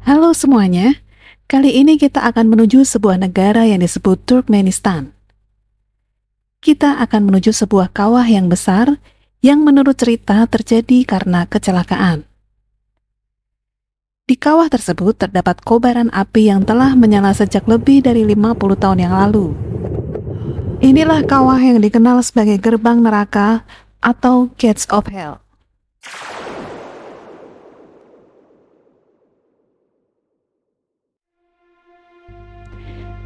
Halo semuanya, kali ini kita akan menuju sebuah negara yang disebut Turkmenistan. Kita akan menuju sebuah kawah yang besar yang menurut cerita terjadi karena kecelakaan. Di kawah tersebut terdapat kobaran api yang telah menyala sejak lebih dari 50 tahun yang lalu. Inilah kawah yang dikenal sebagai gerbang neraka atau Gates of Hell.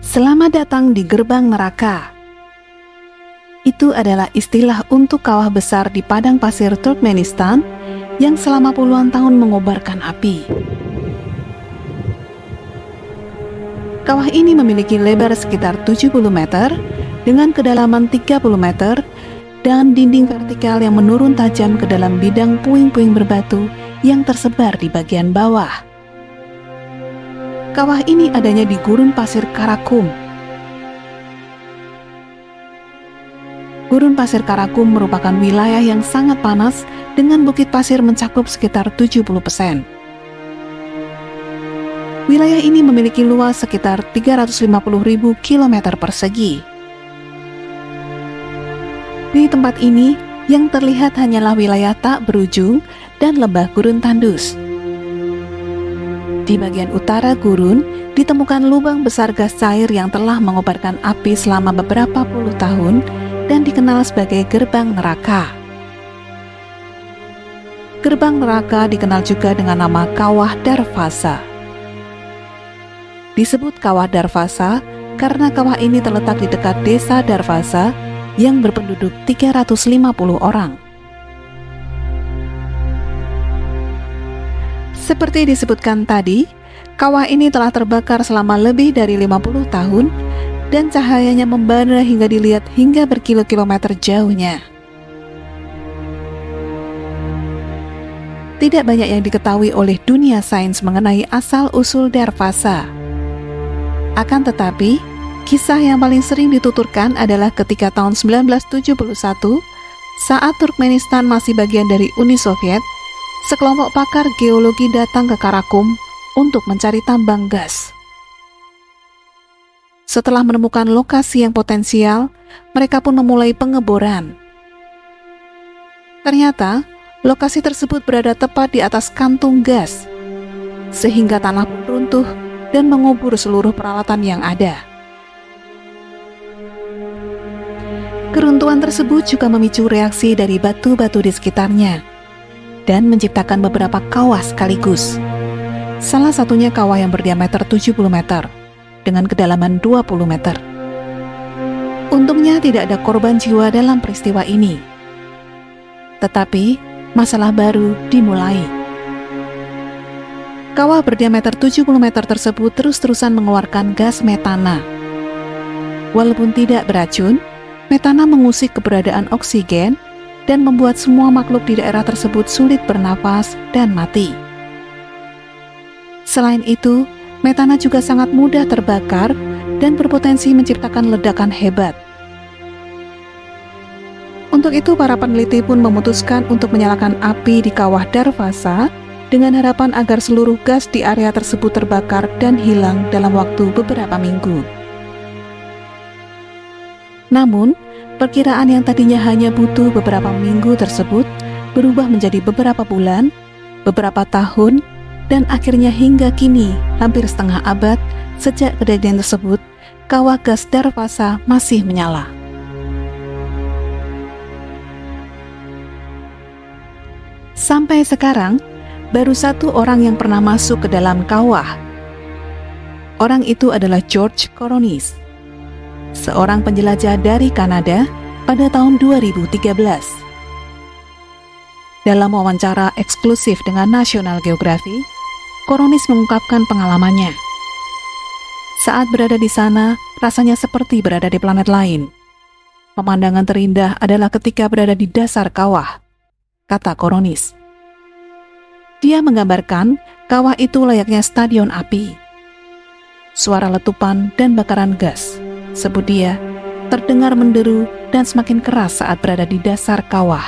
Selamat datang di gerbang neraka. Itu adalah istilah untuk kawah besar di padang pasir Turkmenistan yang selama puluhan tahun mengobarkan api. Kawah ini memiliki lebar sekitar 70 meter dengan kedalaman 30 meter dan dinding vertikal yang menurun tajam ke dalam bidang puing-puing berbatu yang tersebar di bagian bawah. Kawah ini adanya di gurun pasir Karakum. Gurun pasir Karakum merupakan wilayah yang sangat panas dengan bukit pasir mencakup sekitar 70%. Wilayah ini memiliki luas sekitar 350.000 km persegi. Di tempat ini, yang terlihat hanyalah wilayah tak berujung dan lembah gurun tandus. Di bagian utara gurun, ditemukan lubang besar gas cair yang telah mengobarkan api selama beberapa puluh tahun dan dikenal sebagai gerbang neraka. Gerbang neraka dikenal juga dengan nama Kawah Darvasa. Disebut Kawah Darvasa karena kawah ini terletak di dekat desa Darvasa yang berpenduduk 350 orang. Seperti disebutkan tadi, kawah ini telah terbakar selama lebih dari 50 tahun dan cahayanya membara hingga dilihat hingga berkilo-kilometer jauhnya. Tidak banyak yang diketahui oleh dunia sains mengenai asal-usul Darvasa. Akan tetapi, kisah yang paling sering dituturkan adalah ketika tahun 1971, saat Turkmenistan masih bagian dari Uni Soviet, sekelompok pakar geologi datang ke Karakum untuk mencari tambang gas. Setelah menemukan lokasi yang potensial, mereka pun memulai pengeboran. Ternyata, lokasi tersebut berada tepat di atas kantung gas, sehingga tanah pun runtuh dan mengubur seluruh peralatan yang ada. Keruntuhan tersebut juga memicu reaksi dari batu-batu di sekitarnya dan menciptakan beberapa kawah sekaligus. Salah satunya kawah yang berdiameter 70 meter dengan kedalaman 20 meter. Untungnya tidak ada korban jiwa dalam peristiwa ini. Tetapi, masalah baru dimulai. Kawah berdiameter 70 meter tersebut terus-terusan mengeluarkan gas metana. Walaupun tidak beracun, metana mengusik keberadaan oksigen dan membuat semua makhluk di daerah tersebut sulit bernafas dan mati. Selain itu, metana juga sangat mudah terbakar dan berpotensi menciptakan ledakan hebat. Untuk itu, para peneliti pun memutuskan untuk menyalakan api di kawah Darvasa dengan harapan agar seluruh gas di area tersebut terbakar dan hilang dalam waktu beberapa minggu. Namun, perkiraan yang tadinya hanya butuh beberapa minggu tersebut berubah menjadi beberapa bulan, beberapa tahun, dan akhirnya hingga kini, hampir setengah abad sejak kejadian tersebut, kawah gas Darvasa masih menyala. Sampai sekarang, baru satu orang yang pernah masuk ke dalam kawah. Orang itu adalah George Koronis, seorang penjelajah dari Kanada pada tahun 2013. Dalam wawancara eksklusif dengan National Geographic, Koronis mengungkapkan pengalamannya. Saat berada di sana, rasanya seperti berada di planet lain. Pemandangan terindah adalah ketika berada di dasar kawah, kata Koronis. Dia menggambarkan kawah itu layaknya stadion api. Suara letupan dan bakaran gas, sebut dia, terdengar menderu dan semakin keras saat berada di dasar kawah.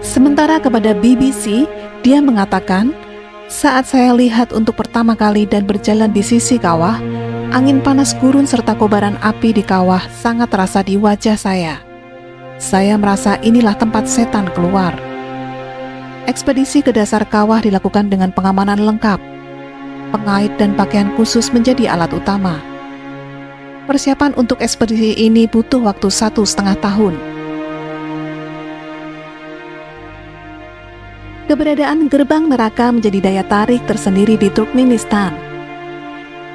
Sementara kepada BBC, dia mengatakan Saat saya lihat untuk pertama kali dan berjalan di sisi kawah, angin panas gurun serta kobaran api di kawah sangat terasa di wajah saya. Saya merasa inilah tempat setan keluar. Ekspedisi ke dasar kawah dilakukan dengan pengamanan lengkap. Pengait dan pakaian khusus menjadi alat utama. Persiapan untuk ekspedisi ini butuh waktu 1,5 tahun. Keberadaan gerbang neraka menjadi daya tarik tersendiri di Turkmenistan.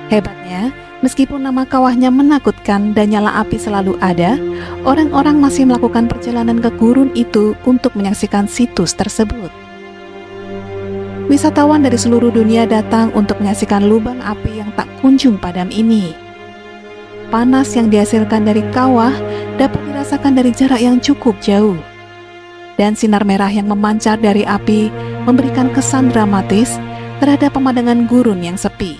Hebatnya, meskipun nama kawahnya menakutkan dan nyala api selalu ada, orang-orang masih melakukan perjalanan ke gurun itu untuk menyaksikan situs tersebut. Wisatawan dari seluruh dunia datang untuk menyaksikan lubang api yang tak kunjung padam ini. Panas yang dihasilkan dari kawah dapat dirasakan dari jarak yang cukup jauh. Dan sinar merah yang memancar dari api memberikan kesan dramatis terhadap pemandangan gurun yang sepi.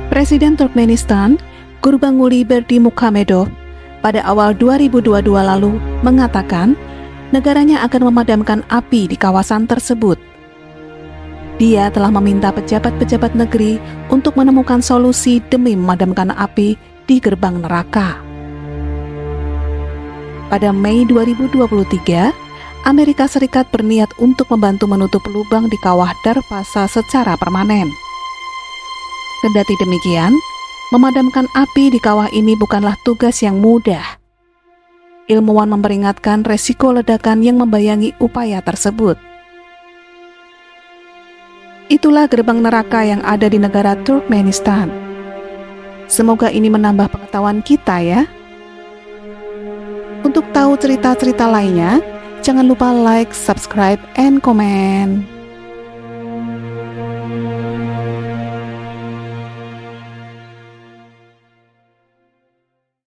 Presiden Turkmenistan, Gurbanguly Berdimuhamedov, pada awal 2022 lalu mengatakan negaranya akan memadamkan api di kawasan tersebut. Dia telah meminta pejabat-pejabat negeri untuk menemukan solusi demi memadamkan api di gerbang neraka. Pada Mei 2023, Amerika Serikat berniat untuk membantu menutup lubang di kawah Darvasa secara permanen. Kendati demikian, memadamkan api di kawah ini bukanlah tugas yang mudah. Ilmuwan memperingatkan resiko ledakan yang membayangi upaya tersebut. Itulah gerbang neraka yang ada di negara Turkmenistan. Semoga ini menambah pengetahuan kita ya. Untuk tahu cerita-cerita lainnya, jangan lupa like, subscribe, and comment.